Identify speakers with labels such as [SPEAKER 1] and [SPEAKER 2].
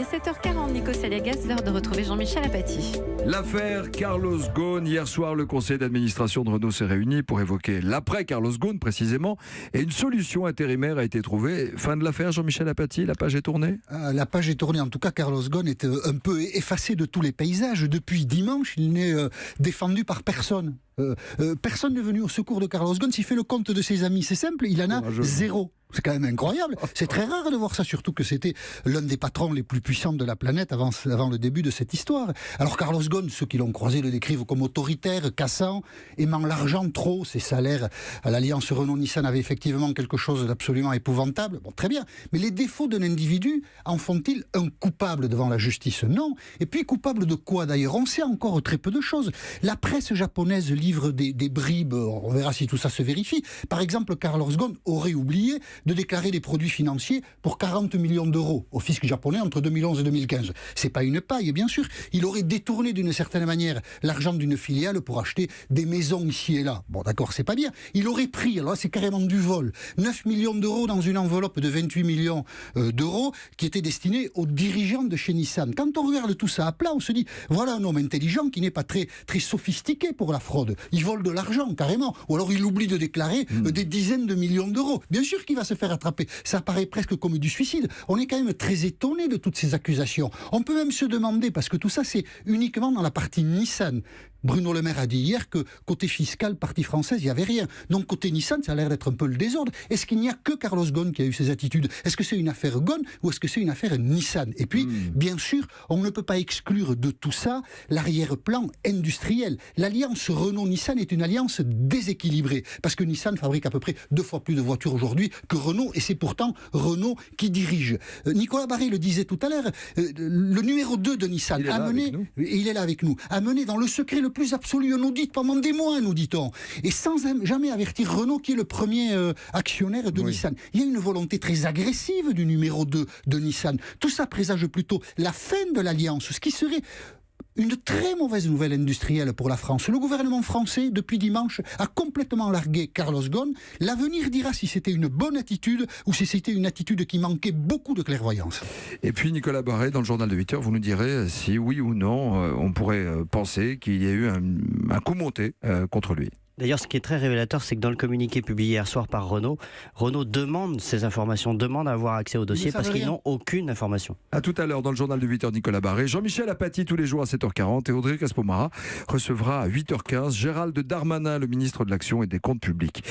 [SPEAKER 1] est 7h40, Nico Saliagas, l'heure de retrouver Jean-Michel Apathy.
[SPEAKER 2] L'affaire Carlos Ghosn. Hier soir, le conseil d'administration de Renault s'est réuni pour évoquer l'après Carlos Ghosn précisément. Et une solution intérimaire a été trouvée. Fin de l'affaire, Jean-Michel Apathy, la page est tournée.
[SPEAKER 3] La page est tournée. En tout cas, Carlos Ghosn est un peu effacé de tous les paysages. Depuis dimanche, il n'est défendu par personne. Personne n'est venu au secours de Carlos Ghosn. S'il fait le compte de ses amis, c'est simple, il en a zéro. C'est quand même incroyable. C'est très rare de voir ça, surtout que c'était l'un des patrons les plus puissants de la planète avant le début de cette histoire. Alors Carlos Ghosn, ceux qui l'ont croisé le décrivent comme autoritaire, cassant, aimant l'argent trop. Ses salaires à l'alliance Renault-Nissan avaient effectivement quelque chose d'absolument épouvantable. Bon, très bien. Mais les défauts d'un individu en font-ils un coupable devant la justice? Non. Et puis coupable de quoi d'ailleurs? On sait encore très peu de choses. La presse japonaise livre des bribes. On verra si tout ça se vérifie. Par exemple, Carlos Ghosn aurait oublié de déclarer des produits financiers pour 40 millions d'euros au fisc japonais entre 2011 et 2015. C'est pas une paille, bien sûr. Il aurait détourné d'une certaine manière l'argent d'une filiale pour acheter des maisons ici et là. Bon, d'accord, c'est pas bien. Il aurait pris, alors là, c'est carrément du vol, 9 millions d'euros dans une enveloppe de 28 millions d'euros qui était destinée aux dirigeants de chez Nissan. Quand on regarde tout ça à plat, on se dit, voilà un homme intelligent qui n'est pas très, très sophistiqué pour la fraude. Il vole de l'argent, carrément. Ou alors il oublie de déclarer des dizaines de millions d'euros. Bien sûr qu'il va se faire attraper. Ça paraît presque comme du suicide. On est quand même très étonné de toutes ces accusations. On peut même se demander, parce que tout ça c'est uniquement dans la partie Nissan. Bruno Le Maire a dit hier que côté fiscal, partie française, il n'y avait rien. Donc côté Nissan, ça a l'air d'être un peu le désordre. Est-ce qu'il n'y a que Carlos Ghosn qui a eu ces attitudes? Est-ce que c'est une affaire Ghosn ou est-ce que c'est une affaire Nissan? Et puis, bien sûr, on ne peut pas exclure de tout ça l'arrière-plan industriel. L'alliance Renault-Nissan est une alliance déséquilibrée parce que Nissan fabrique à peu près 2 fois plus de voitures aujourd'hui que Renault et c'est pourtant Renault qui dirige. Nicolas Barré le disait tout à l'heure, le numéro 2 de Nissan a mené, et il est là avec nous, a mené dans le secret le plus absolu un audit pendant des mois, nous dit-on, et sans jamais avertir Renault qui est le premier actionnaire de Nissan. Il y a une volonté très agressive du numéro 2 de Nissan. Tout ça présage plutôt la fin de l'alliance, ce qui serait une très mauvaise nouvelle industrielle pour la France. Le gouvernement français, depuis dimanche, a complètement largué Carlos Ghosn. L'avenir dira si c'était une bonne attitude ou si c'était une attitude qui manquait beaucoup de clairvoyance.
[SPEAKER 2] Et puis Nicolas Barré, dans le journal de 8h, vous nous direz si oui ou non on pourrait penser qu'il y a eu un coup monté contre lui.
[SPEAKER 4] D'ailleurs, ce qui est très révélateur, c'est que dans le communiqué publié hier soir par Renault, Renault demande ces informations, demande à avoir accès au dossier parce qu'ils n'ont aucune information.
[SPEAKER 2] A tout à l'heure dans le journal de 8h, Nicolas Barré. Jean-Michel Apathy tous les jours à 7h40 et Audrey Caspomara recevra à 8h15 Gérald Darmanin, le ministre de l'Action et des Comptes Publics.